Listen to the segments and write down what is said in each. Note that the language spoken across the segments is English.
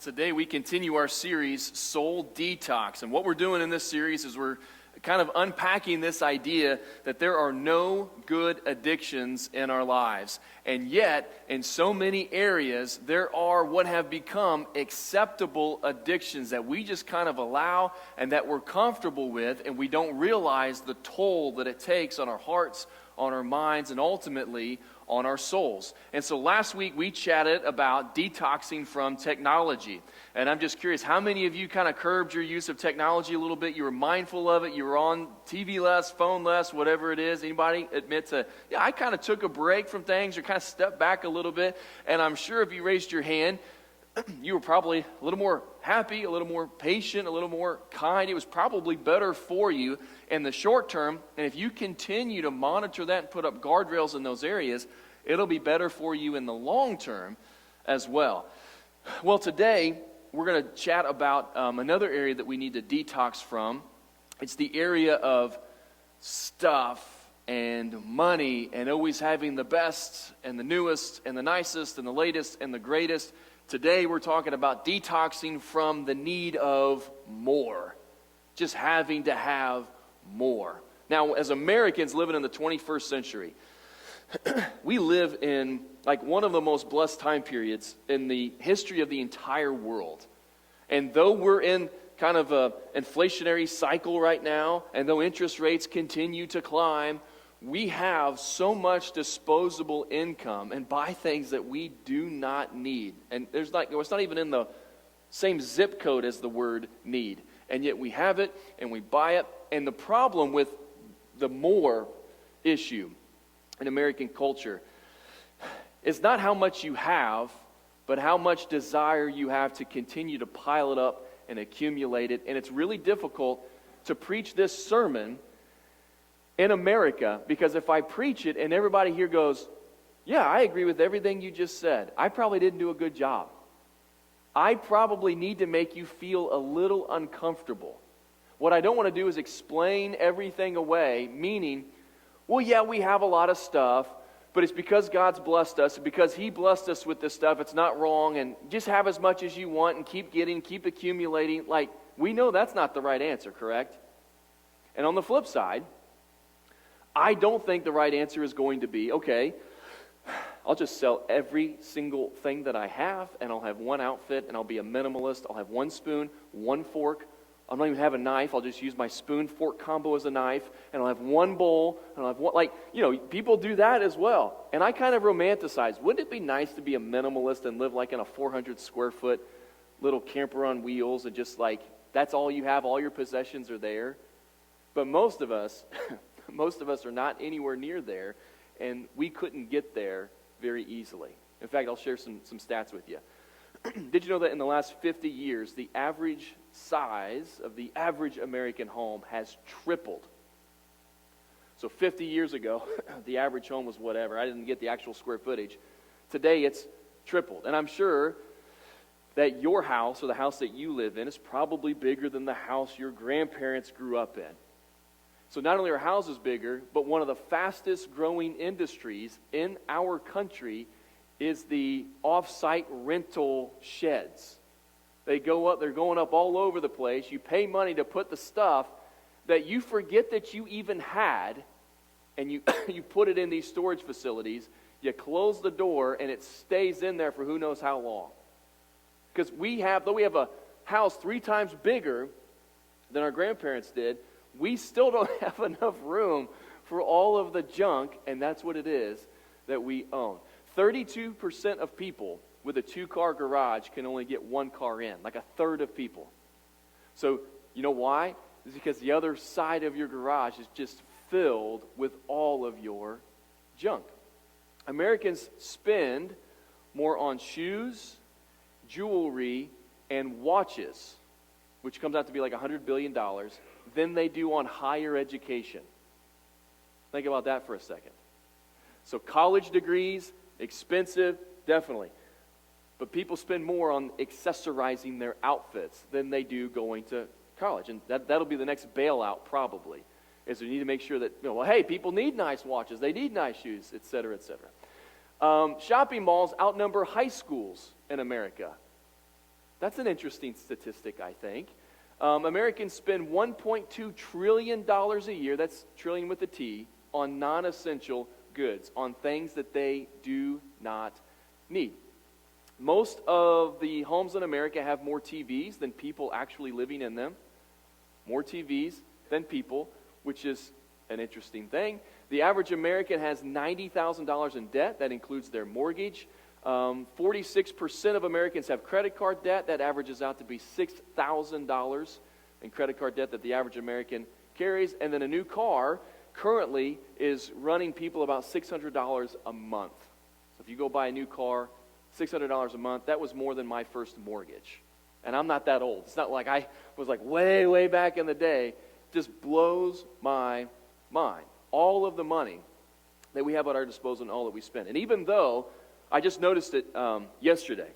Today we continue our series, Soul Detox. And what we're doing in this series is we're kind of unpacking this idea that there are no good addictions in our lives. And yet, in so many areas, there are what have become acceptable addictions that we just kind of allow and that we're comfortable with, and we don't realize the toll that it takes on our hearts, on our minds, and ultimately on our souls. And so last week we chatted about detoxing from technology. And I'm just curious, how many of you kind of curbed your use of technology a little bit? You were mindful of it, you were on TV less, phone less, whatever it is. Anybody admit to, yeah, I kind of took a break from things or kind of stepped back a little bit. And I'm sure if you raised your hand, you were probably a little more happy, a little more patient, a little more kind. It was probably better for you in the short term. And if you continue to monitor that and put up guardrails in those areas, it'll be better for you in the long term as well. Well, today we're going to chat about another area that we need to detox from. It's the area of stuff and money and always having the best and the newest and the nicest and the latest and the greatest. Today we're talking about detoxing from the need of more. Just having to have more. Now, as Americans living in the 21st century, we live in like one of the most blessed time periods in the history of the entire world. And though we're in kind of an inflationary cycle right now, and though interest rates continue to climb, we have so much disposable income and buy things that we do not need. And it's not even in the same zip code as the word need. And yet we have it and we buy it. And the problem with the more issue in American culture is not how much you have, but how much desire you have to continue to pile it up and accumulate it. And it's really difficult to preach this sermon in America, because if I preach it and everybody here goes, yeah, I agree with everything you just said, I probably didn't do a good job. I probably need to make you feel a little uncomfortable. What I don't want to do is explain everything away, meaning, well, yeah, we have a lot of stuff, but it's because God's blessed us, because He blessed us with this stuff, it's not wrong, and just have as much as you want and keep getting, keep accumulating. Like, we know that's not the right answer, correct? And on the flip side, I don't think the right answer is going to be, okay, I'll just sell every single thing that I have, and I'll have one outfit, and I'll be a minimalist. I'll have one spoon, one fork. I don't even have a knife. I'll just use my spoon-fork combo as a knife, and I'll have one bowl, and I'll have one, people do that as well. And I kind of romanticize, wouldn't it be nice to be a minimalist and live like in a 400-square-foot little camper on wheels, and just like, that's all you have, all your possessions are there? But most of us are not anywhere near there, and we couldn't get there very easily. In fact, I'll share some stats with you. Did you know that in the last 50 years, the average size of the average American home has tripled? So 50 years ago, the average home was whatever. I didn't get the actual square footage. Today, it's tripled. And I'm sure that your house, or the house that you live in, is probably bigger than the house your grandparents grew up in. So not only are houses bigger, but one of the fastest growing industries in our country is the off-site rental sheds. They're going up all over the place. You pay money to put the stuff that you forget that you even had, and you you put it in these storage facilities. You close the door, and it stays in there for who knows how long. Because though we have a house 3 times bigger than our grandparents did, we still don't have enough room for all of the junk, and that's what it is that we own. 32% of people with a 2-car garage can only get 1 car in, like a third of people. So, you know why? It's because the other side of your garage is just filled with all of your junk. Americans spend more on shoes, jewelry, and watches, which comes out to be like $100 billion, than they do on higher education. Think about that for a second. So college degrees, expensive, definitely. But people spend more on accessorizing their outfits than they do going to college. And that'll be the next bailout probably, is we need to make sure that, hey, people need nice watches, they need nice shoes, et cetera, et cetera. Shopping malls outnumber high schools in America. That's an interesting statistic, I think. Americans spend $1.2 trillion a year, that's trillion with a T, on non-essential goods, on things that they do not need. Most of the homes in America have more TVs than people actually living in them. More TVs than people, which is an interesting thing. The average American has $90,000 in debt. That includes their mortgage. 46% of Americans have credit card debt. That averages out to be $6,000 in credit card debt that the average American carries. And then a new car currently is running people about $600 a month. So if you go buy a new car, $600 a month, that was more than my first mortgage. And I'm not that old. It's not like I was like way, way back in the day. It just blows my mind. All of the money that we have at our disposal and all that we spend. And even though, I just noticed it yesterday,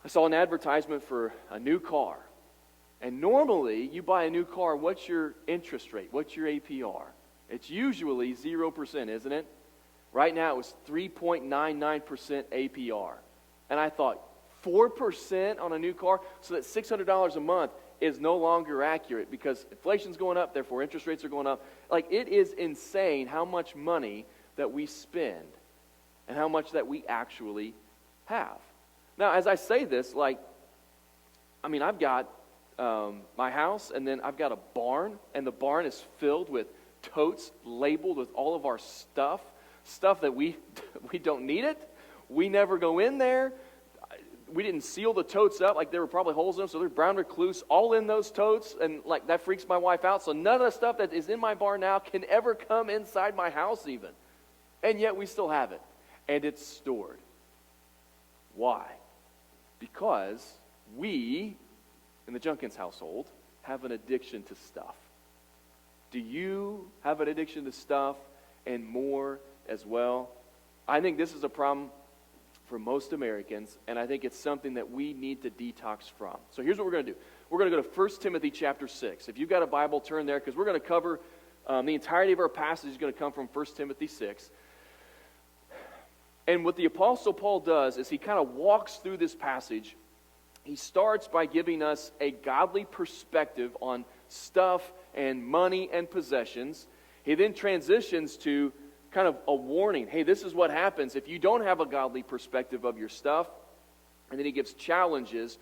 I saw an advertisement for a new car. And normally, you buy a new car, what's your interest rate? What's your APR? It's usually 0%, isn't it? Right now, it was 3.99% APR. And I thought, 4% on a new car? So that $600 a month is no longer accurate because inflation's going up, therefore interest rates are going up. Like, it is insane how much money that we spend and how much that we actually have. Now, as I say this, I've got my house, and then I've got a barn, and the barn is filled with totes labeled with all of our stuff that we don't need it. We never go in there. We didn't seal the totes up, like there were probably holes in them, so there's brown recluse all in those totes, and like that freaks my wife out. So none of the stuff that is in my barn now can ever come inside my house even. And yet we still have it. And it's stored. Why? Because we, in the Junkins household, have an addiction to stuff. Do you have an addiction to stuff and more as well? I think this is a problem for most Americans, and I think it's something that we need to detox from. So here's what we're going to do. We're going to go to 1 Timothy chapter 6. If you've got a Bible, turn there, because we're going to cover the entirety of our passage is going to come from 1 Timothy 6. And what the Apostle Paul does is he kind of walks through this passage. He starts by giving us a godly perspective on stuff and money and possessions. He then transitions to kind of a warning. Hey, this is what happens if you don't have a godly perspective of your stuff. And then he gives challenges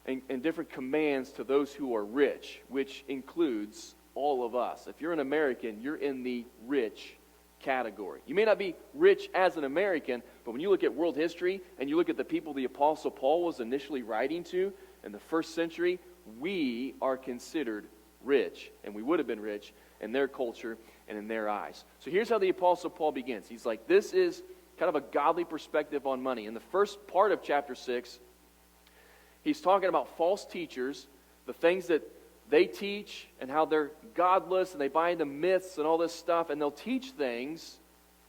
and different commands to those who are rich, which includes all of us. If you're an American, you're in the rich category. You may not be rich as an American, but when you look at world history and you look at the people the Apostle Paul was initially writing to in the first century, we are considered rich, and we would have been rich in their culture and in their eyes. So here's how the Apostle Paul begins. He's like, this is kind of a godly perspective on money. In the first part of chapter 6, he's talking about false teachers, the things that they teach and how they're godless and they buy into myths and all this stuff, and they'll teach things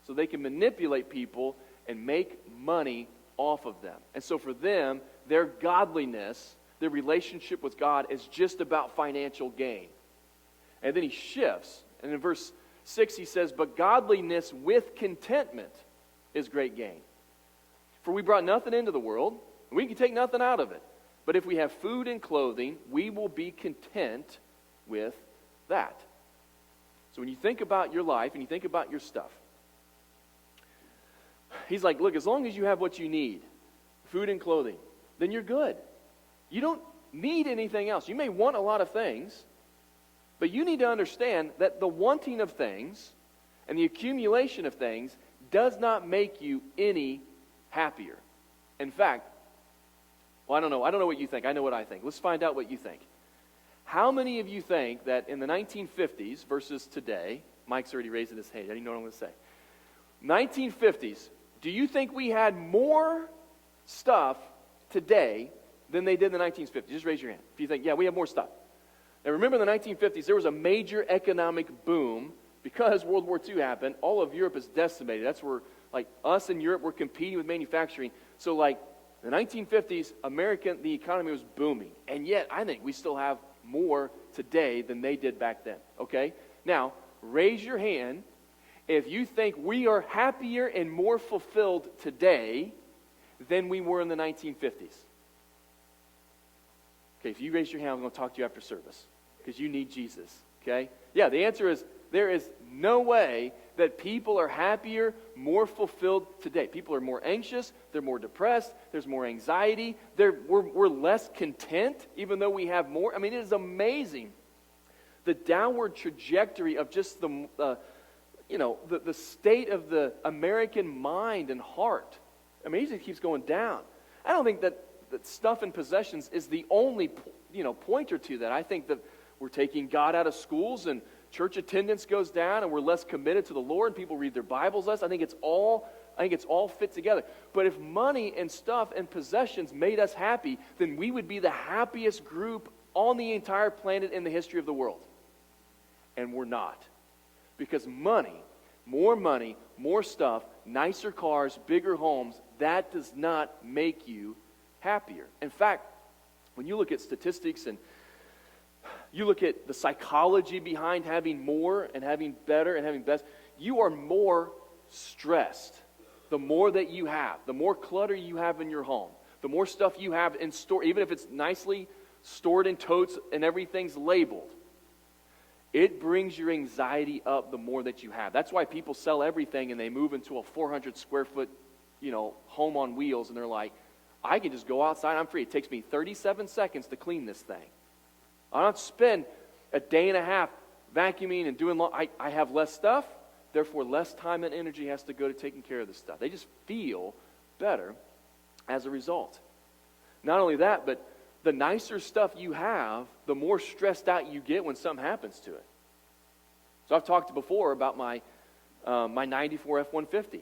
so they can manipulate people and make money off of them. And so for them, their godliness, their relationship with God is just about financial gain. And then he shifts. And in verse 6 he says, but godliness with contentment is great gain. For we brought nothing into the world, and we can take nothing out of it. But if we have food and clothing, we will be content with that. So when you think about your life and you think about your stuff, he's like, look, as long as you have what you need, food and clothing, then you're good. You don't need anything else. You may want a lot of things, but you need to understand that the wanting of things and the accumulation of things does not make you any happier. In fact, well, I don't know what you think. I know what I think. Let's find out what you think. How many of you think that in the 1950s versus today, Mike's already raising his hand. I didn't know what I'm going to say. 1950s, do you think we had more stuff today than they did in the 1950s? Just raise your hand if you think, yeah, we have more stuff. Now remember in the 1950s, there was a major economic boom because World War II happened. All of Europe is decimated. That's where, like, us in Europe were competing with manufacturing. So, like, in the 1950s, the economy was booming. And yet, I think we still have more today than they did back then. Okay? Now, raise your hand if you think we are happier and more fulfilled today than we were in the 1950s. Okay, if you raise your hand, I'm going to talk to you after service because you need Jesus, okay? Yeah, the answer is there is no way that people are happier, more fulfilled today. People are more anxious, they're more depressed, there's more anxiety, we're less content even though we have more. I mean, it is amazing the downward trajectory of just the state of the American mind and heart. I mean, it just keeps going down. I don't think that stuff and possessions is the only pointer to that. I think that we're taking God out of schools and church attendance goes down and we're less committed to the Lord and people read their Bibles less. I think it's all fit together. But if money and stuff and possessions made us happy, then we would be the happiest group on the entire planet in the history of the world. And we're not. Because money, more stuff, nicer cars, bigger homes, that does not make you happier. In fact, when you look at statistics and you look at the psychology behind having more and having better and having best, you are more stressed. The more that you have, the more clutter you have in your home, the more stuff you have in store, even if it's nicely stored in totes and everything's labeled, it brings your anxiety up the more that you have. That's why people sell everything and they move into a 400 square foot, home on wheels, and they're like, I can just go outside, I'm free. It takes me 37 seconds to clean this thing. I don't have to spend a day and a half vacuuming and doing I have less stuff, therefore less time and energy has to go to taking care of this stuff. They just feel better as a result. Not only that, but the nicer stuff you have, the more stressed out you get when something happens to it. So I've talked before about my 94 F-150.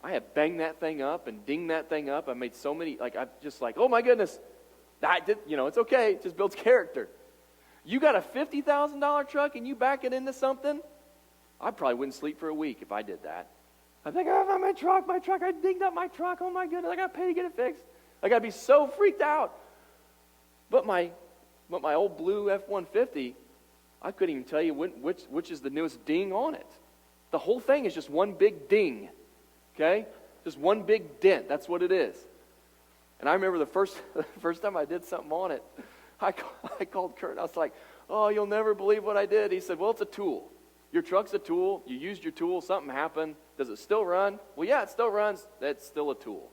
I have banged that thing up and dinged that thing up. I made so many, I'm just like, oh my goodness, it's okay, it just builds character. You got a $50,000 truck and you back it into something? I probably wouldn't sleep for a week if I did that. I think, oh, my truck, I dinged up my truck, oh my goodness, I got to pay to get it fixed. I got to be so freaked out. But my old blue F-150, I couldn't even tell you which is the newest ding on it. The whole thing is just one big ding, okay? Just one big dent, that's what it is. And I remember the first time I did something on it, I called Kurt and I was like, oh, you'll never believe what I did. He said, well, it's a tool. Your truck's a tool. You used your tool. Something happened. Does it still run? Well, yeah, it still runs. That's still a tool.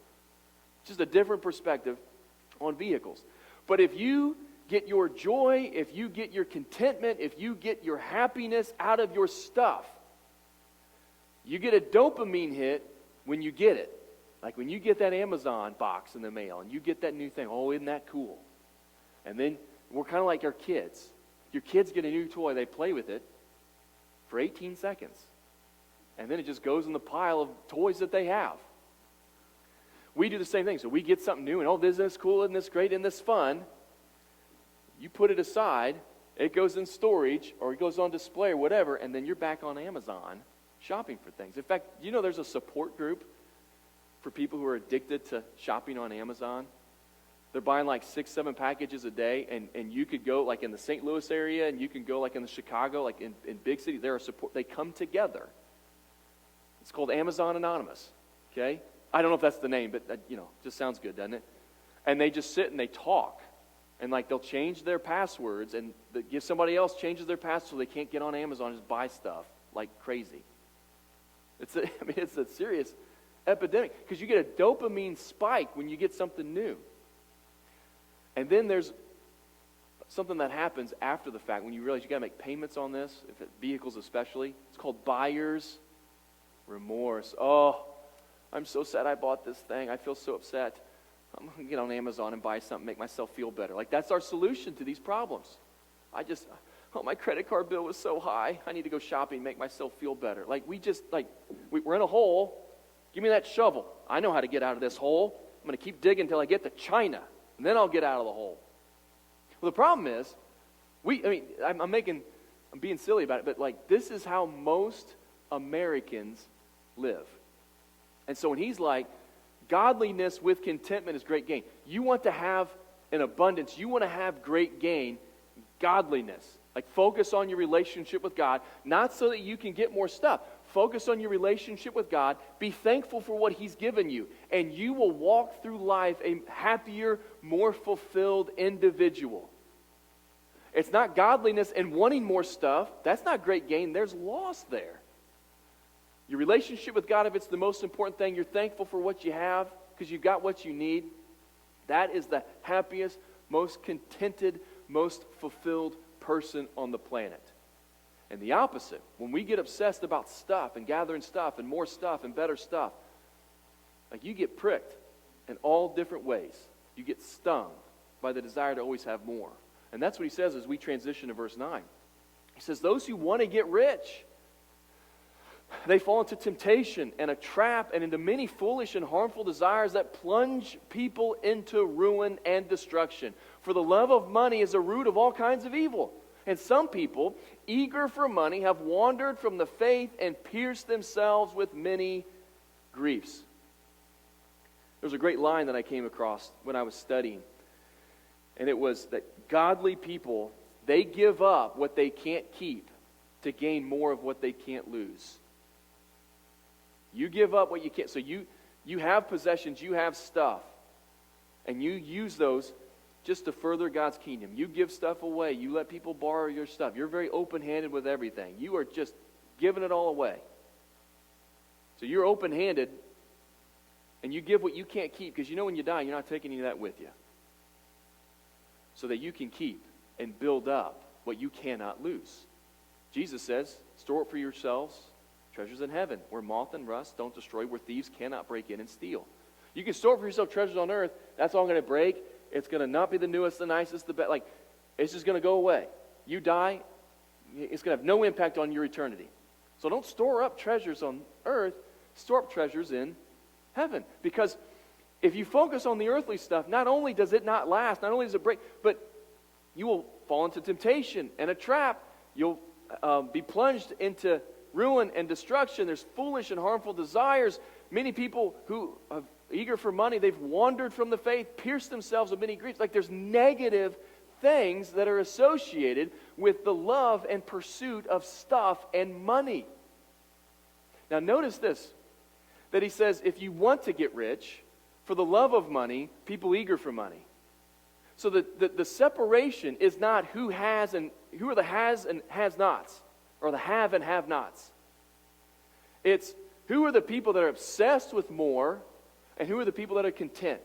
Just a different perspective on vehicles. But if you get your joy, if you get your contentment, if you get your happiness out of your stuff, you get a dopamine hit when you get it. Like when you get that Amazon box in the mail and you get that new thing, oh, isn't that cool? And then we're kind of like our kids. Your kids get a new toy, they play with it for 18 seconds. And then it just goes in the pile of toys that they have. We do the same thing. So we get something new and, oh, isn't this cool, isn't this great, isn't this fun? You put it aside, it goes in storage or it goes on display or whatever, and then you're back on Amazon shopping for things. In fact, there's a support group for people who are addicted to shopping on Amazon. They're buying like 6-7 packages a day, and you could go like in the St. Louis area, and you can go like in the Chicago, like in big cities. They come together. It's called Amazon Anonymous, okay? I don't know if that's the name, but just sounds good, doesn't it? And they just sit and they talk, and like they'll change their passwords, and give somebody else changes their password so they can't get on Amazon and just buy stuff like crazy. It's a serious epidemic because you get a dopamine spike when you get something new. And then there's something that happens after the fact when you realize you got to make payments on this, vehicles especially. It's called buyer's remorse. Oh, I'm so sad I bought this thing. I feel so upset. I'm going to get on Amazon and buy something, make myself feel better. Like that's our solution to these problems. My credit card bill was so high. I need to go shopping, make myself feel better. Like we're in a hole. Give me that shovel. I know how to get out of this hole. I'm going to keep digging until I get to China. And then I'll get out of the hole. Well, the problem is, I'm being silly about it, but like this is how most Americans live. And so when he's like, godliness with contentment is great gain. You want to have an abundance. You want to have great gain. Godliness. Like focus on your relationship with God, not so that you can get more stuff. focus on your relationship with God, be thankful for what He's given you, and you will walk through life a happier, more fulfilled individual. It's not godliness and wanting more stuff. That's not great gain. There's loss there. Your relationship with God, if it's the most important thing, you're thankful for what you have because you've got what you need. That is the happiest, most contented, most fulfilled person on the planet. And the opposite, when we get obsessed about stuff and gathering stuff and more stuff and better stuff, like you get pricked in all different ways. You get stung by the desire to always have more. And that's what he says as we transition to verse 9. He says, those who want to get rich, they fall into temptation and a trap and into many foolish and harmful desires that plunge people into ruin and destruction. For the love of money is a root of all kinds of evil. And some people, eager for money, have wandered from the faith and pierced themselves with many griefs. There's a great line that I came across when I was studying. And it was that godly people, they give up what they can't keep to gain more of what they can't lose. You give up what you can't. So you have possessions, you have stuff, and you use those just to further God's kingdom. You give stuff away. You let people borrow your stuff. You're very open-handed with everything. You are just giving it all away. So you're open-handed, and you give what you can't keep, because you know when you die, you're not taking any of that with you. So that you can keep and build up what you cannot lose. Jesus says, store up for yourselves treasures in heaven, where moth and rust don't destroy, where thieves cannot break in and steal. You can store up for yourself treasures on earth. That's all going to break. It's going to not be the newest, the nicest, the best. Like, it's just going to go away. You die, it's going to have no impact on your eternity. So don't store up treasures on earth. Store up treasures in heaven. Because if you focus on the earthly stuff, not only does it not last, not only does it break, but you will fall into temptation and a trap. You'll be plunged into ruin and destruction. There's foolish and harmful desires. Many people who are eager for money, they've wandered from the faith, pierced themselves with many griefs. Like there's negative things that are associated with the love and pursuit of stuff and money. Now notice this, that he says if you want to get rich, for the love of money, people eager for money. So the separation is not who are the has and has-nots, or the have and have-nots. It's who are the people that are obsessed with more, and who are the people that are content.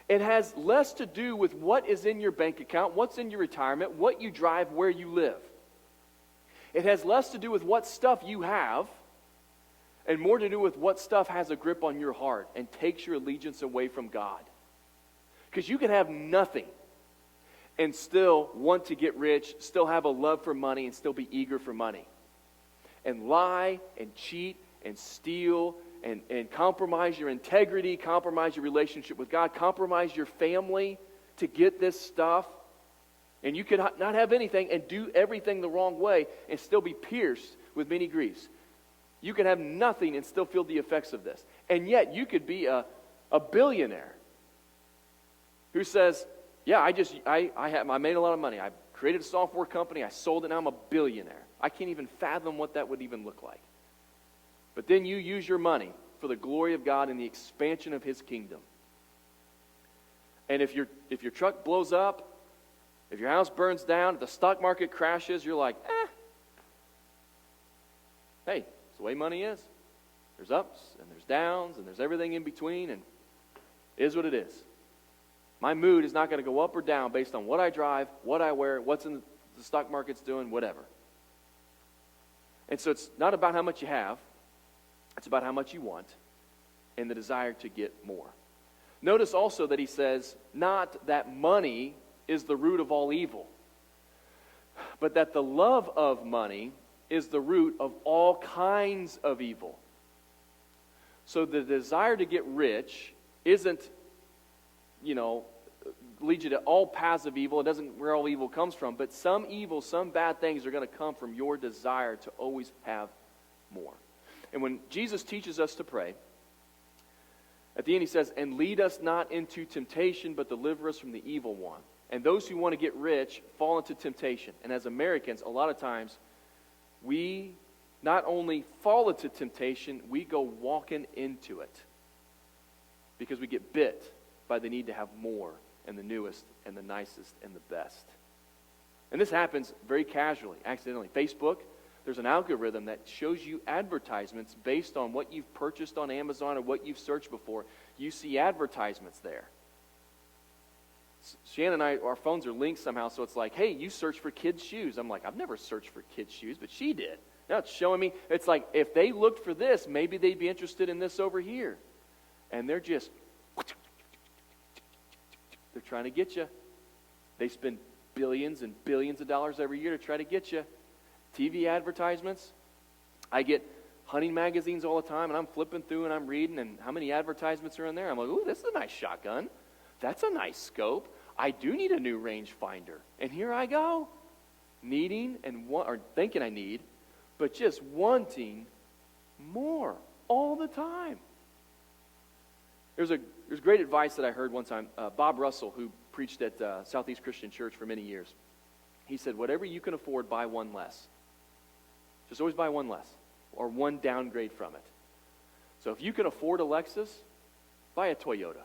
It has less to do with what is in your bank account, what's in your retirement, what you drive, where you live. It has less to do with what stuff you have, and more to do with what stuff has a grip on your heart and takes your allegiance away from God. Because you can have nothing and still want to get rich, still have a love for money, and still be eager for money. And lie and cheat and steal and compromise your integrity, compromise your relationship with God, compromise your family to get this stuff. And you could not have anything and do everything the wrong way and still be pierced with many griefs. You can have nothing and still feel the effects of this. And yet you could be a billionaire who says, yeah, I made a lot of money. I created a software company. I sold it. Now I'm a billionaire. I can't even fathom what that would even look like. But then you use your money for the glory of God and the expansion of His kingdom. And if your truck blows up, if your house burns down, if the stock market crashes, you're like, hey, it's the way money is. There's ups and there's downs and there's everything in between, and it is what it is. My mood is not going to go up or down based on what I drive, what I wear, what's in the stock market's doing, whatever. And so it's not about how much you have. It's about how much you want and the desire to get more. Notice also that he says, not that money is the root of all evil, but that the love of money is the root of all kinds of evil. So the desire to get rich isn't, lead you to all paths of evil. It doesn't where all evil comes from, but some evil, some bad things are going to come from your desire to always have more. And when Jesus teaches us to pray, at the end he says, and lead us not into temptation, but deliver us from the evil one. And those who want to get rich fall into temptation. And as Americans, a lot of times, we not only fall into temptation, we go walking into it because we get bit by the need to have more and the newest and the nicest and the best. And this happens very casually, accidentally. Facebook, there's an algorithm that shows you advertisements based on what you've purchased on Amazon or what you've searched before. You see advertisements there. Shannon and I, our phones are linked somehow, so it's like, hey, you search for kids' shoes. I'm like, I've never searched for kids' shoes, but she did. Now it's showing me, it's like, if they looked for this, maybe they'd be interested in this over here. And they're just, they're trying to get you. They spend billions and billions of dollars every year to try to get you. TV advertisements. I get hunting magazines all the time, and I'm flipping through and I'm reading, and how many advertisements are in there? I'm like, ooh, this is a nice shotgun. That's a nice scope. I do need a new rangefinder. And here I go, needing or thinking I need, but just wanting more all the time. There's great advice that I heard one time. Bob Russell, who preached at Southeast Christian Church for many years, he said, whatever you can afford, buy one less. Just always buy one less, or one downgrade from it. So if you can afford a Lexus, buy a Toyota.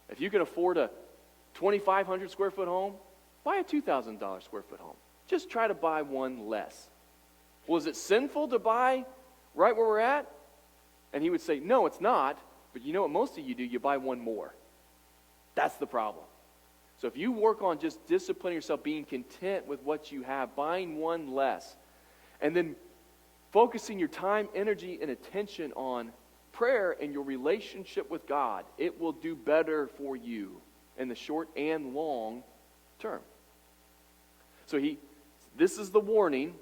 If you can afford a 2,500 square foot home, buy a $2,000 square foot home. Just try to buy one less. Well, is it sinful to buy right where we're at? And he would say, no, it's not. But you know what most of you do? You buy one more. That's the problem. So if you work on just disciplining yourself, being content with what you have, buying one less, and then focusing your time, energy, and attention on prayer and your relationship with God, it will do better for you in the short and long term. So this is the warning.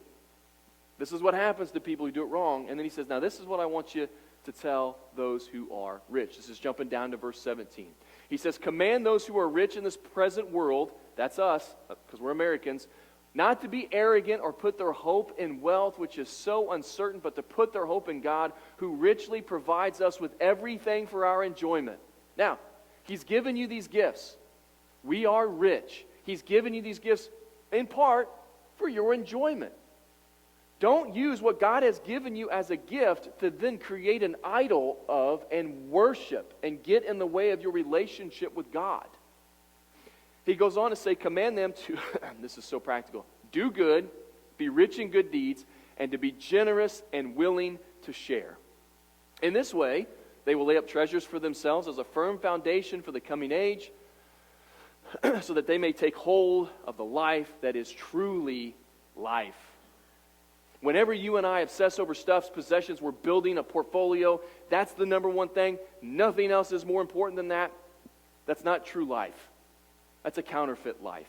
This is what happens to people who do it wrong. And then he says, now this is what I want you to tell those who are rich. This is jumping down to verse 17. He says, command those who are rich in this present world, that's us, because we're Americans, not to be arrogant or put their hope in wealth, which is so uncertain, but to put their hope in God, who richly provides us with everything for our enjoyment. Now, he's given you these gifts. We are rich. He's given you these gifts in part for your enjoyment. Don't use what God has given you as a gift to then create an idol of and worship and get in the way of your relationship with God. He goes on to say, command them to, this is so practical, do good, be rich in good deeds, and to be generous and willing to share. In this way, they will lay up treasures for themselves as a firm foundation for the coming age, so that they may take hold of the life that is truly life. Whenever you and I obsess over stuffs, possessions, we're building a portfolio. That's the number one thing. Nothing else is more important than that. That's not true life. That's a counterfeit life.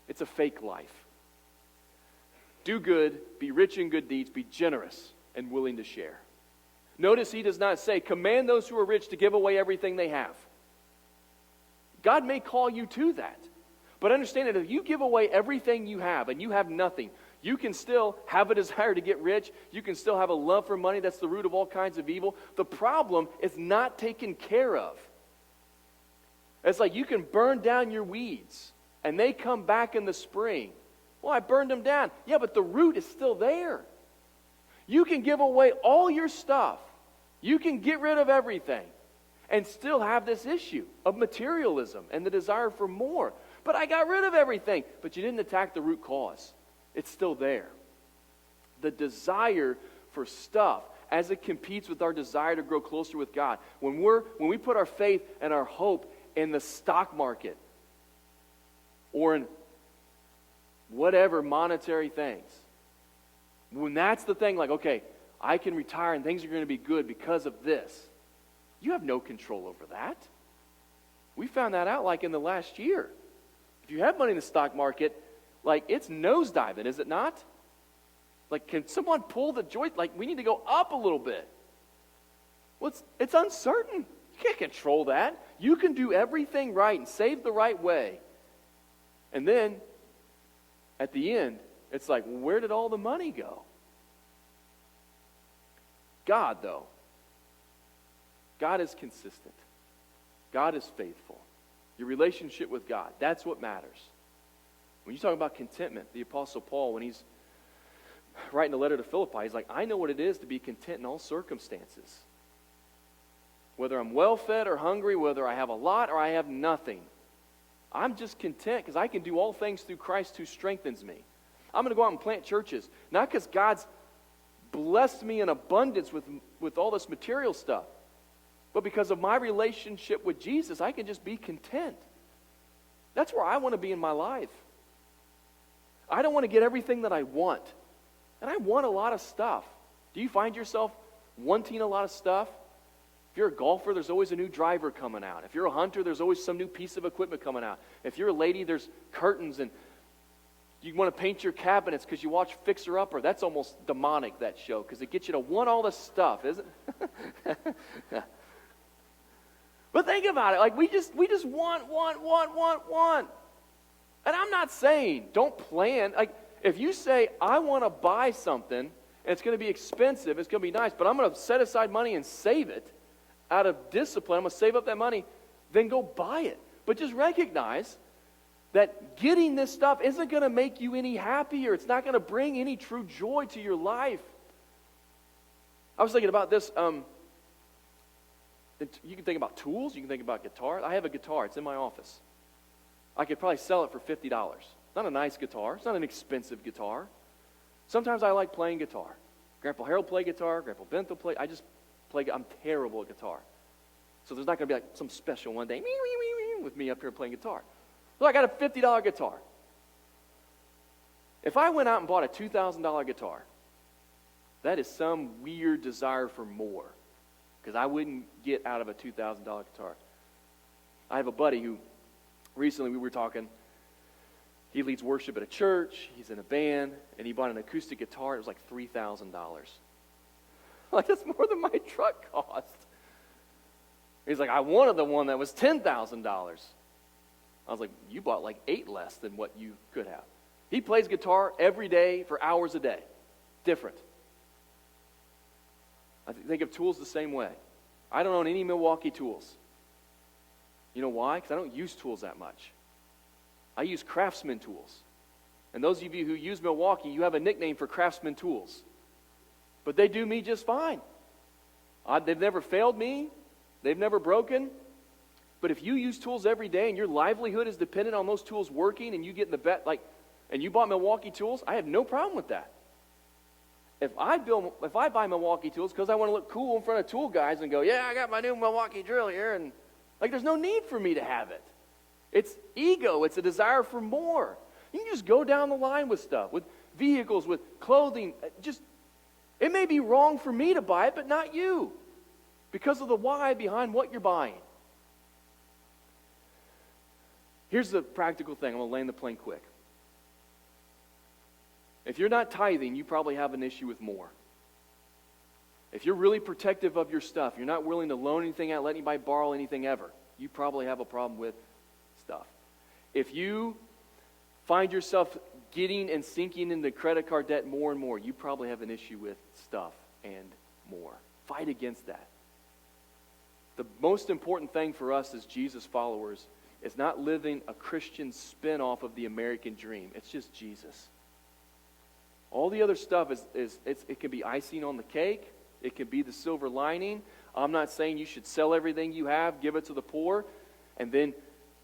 It's a fake life. Do good, be rich in good deeds, be generous and willing to share. Notice he does not say, command those who are rich to give away everything they have. God may call you to that. But understand that if you give away everything you have and you have nothing, you can still have a desire to get rich. You can still have a love for money. That's the root of all kinds of evil. The problem is not taken care of. It's like you can burn down your weeds and they come back in the spring. Well, I burned them down. Yeah, but the root is still there. You can give away all your stuff. You can get rid of everything and still have this issue of materialism and the desire for more. But I got rid of everything. But you didn't attack the root cause. It's still there. The desire for stuff as it competes with our desire to grow closer with God. When we put our faith and our hope in the stock market or in whatever monetary things, when that's the thing, like, okay, I can retire and things are going to be good because of this, you have no control over that. We found that out like in the last year. If you have money in the stock market, like it's nosediving, is it not? Like, can someone pull the joint? Like, we need to go up a little bit. Well, it's uncertain. You can't control that. You can do everything right and save the right way. And then, at the end, it's like, where did all the money go? God, though. God is consistent. God is faithful. Your relationship with God, that's what matters. When you talk about contentment, the Apostle Paul, when he's writing a letter to Philippi, he's like, I know what it is to be content in all circumstances. Whether I'm well-fed or hungry, whether I have a lot or I have nothing. I'm just content because I can do all things through Christ who strengthens me. I'm going to go out and plant churches, not because God's blessed me in abundance with all this material stuff, but because of my relationship with Jesus, I can just be content. That's where I want to be in my life. I don't want to get everything that I want. And I want a lot of stuff. Do you find yourself wanting a lot of stuff? If you're a golfer, there's always a new driver coming out. If you're a hunter, there's always some new piece of equipment coming out. If you're a lady, there's curtains, and you want to paint your cabinets because you watch Fixer Upper. That's almost demonic, that show, because it gets you to want all this stuff, isn't it? But think about it. Like, we just want. And I'm not saying don't plan. Like, if you say, I want to buy something, and it's going to be expensive, it's going to be nice, but I'm going to set aside money and save it out of discipline, I'm going to save up that money, then go buy it. But just recognize that getting this stuff isn't going to make you any happier. It's not going to bring any true joy to your life. I was thinking about this. You can think about tools. You can think about guitar. I have a guitar. It's in my office. I could probably sell it for $50. Not a nice guitar. It's not an expensive guitar. Sometimes I like playing guitar. Grandpa Harold played guitar. Grandpa Bent will play. I just play. I'm terrible at guitar. So there's not going to be like some special one day with me up here playing guitar. So I got a $50 guitar. If I went out and bought a $2,000 guitar, that is some weird desire for more, because I wouldn't get out of a $2,000 guitar. I have a buddy who recently we were talking. He leads worship at a church. He's in a band, and he bought an acoustic guitar. It was like $3,000. Like, that's more than my truck cost. He's like, I wanted the one that was $10,000. I was like, you bought like 8 less than what you could have. He plays guitar every day for hours a day. Different. I think of tools the same way. I don't own any Milwaukee tools. You know why? Because I don't use tools that much. I use Craftsman tools. And those of you who use Milwaukee, you have a nickname for Craftsman tools. But they do me just fine. They've never failed me. They've never broken. But if you use tools every day and your livelihood is dependent on those tools working, and you get in the bet, and you bought Milwaukee tools, I have no problem with that. If I buy Milwaukee tools because I want to look cool in front of tool guys and go, yeah, I got my new Milwaukee drill here, and there's no need for me to have it. It's ego. It's a desire for more. You can just go down the line with stuff, with vehicles, with clothing. It may be wrong for me to buy it, but not you, because of the why behind what you're buying. Here's the practical thing. I'm going to land the plane quick. If you're not tithing, you probably have an issue with more. If you're really protective of your stuff, you're not willing to loan anything out, let anybody borrow anything ever, you probably have a problem with stuff. If you find yourself getting and sinking into credit card debt more and more, you probably have an issue with stuff and more. Fight against that. The most important thing for us as Jesus followers is not living a Christian spin-off of the American dream. It's just Jesus. All the other stuff it can be icing on the cake. It can be the silver lining. I'm not saying you should sell everything you have, give it to the poor, and then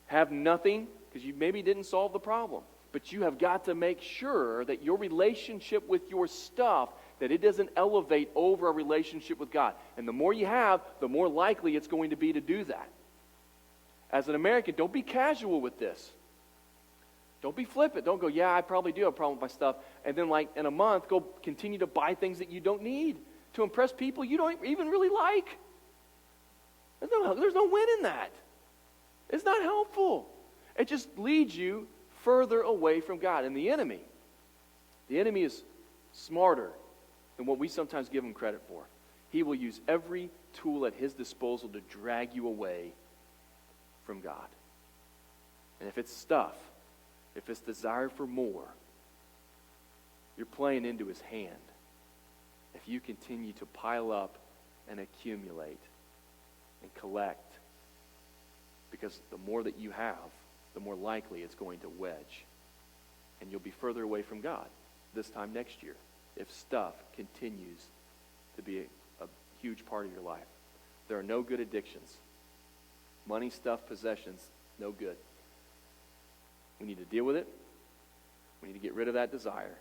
have nothing, because you maybe didn't solve the problem. But you have got to make sure that your relationship with your stuff, that it doesn't elevate over a relationship with God. And the more you have, the more likely it's going to be to do that. As an American, don't be casual with this. Don't be flippant. Don't go, yeah, I probably do have a problem with my stuff. And then in a month, go continue to buy things that you don't need to impress people you don't even really like. There's no win in that. It's not helpful. It just leads you further away from God. And the enemy is smarter than what we sometimes give him credit for. He will use every tool at his disposal to drag you away from God. And if it's stuff, if it's desire for more, you're playing into his hand. If you continue to pile up and accumulate and collect, because the more that you have, the more likely it's going to wedge. And you'll be further away from God this time next year. if stuff continues to be a huge part of your life. There are no good addictions. Money, stuff, possessions, no good. We need to deal with it. We need to get rid of that desire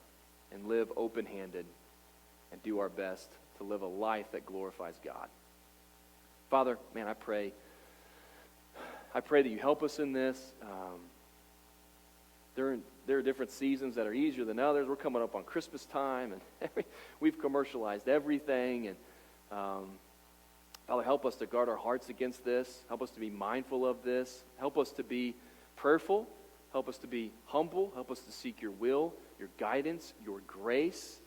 and live open-handed and do our best to live a life that glorifies God. Father, man, I pray that you help us in this. There are different seasons that are easier than others. We're coming up on Christmas time, and we've commercialized everything. And Father, help us to guard our hearts against this. Help us to be mindful of this. Help us to be prayerful. Help us to be humble. Help us to seek your will, your guidance, your grace.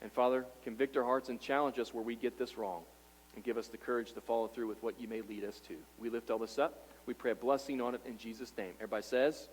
And Father, convict our hearts and challenge us where we get this wrong. And give us the courage to follow through with what you may lead us to. We lift all this up. We pray a blessing on it in Jesus' name. Everybody says...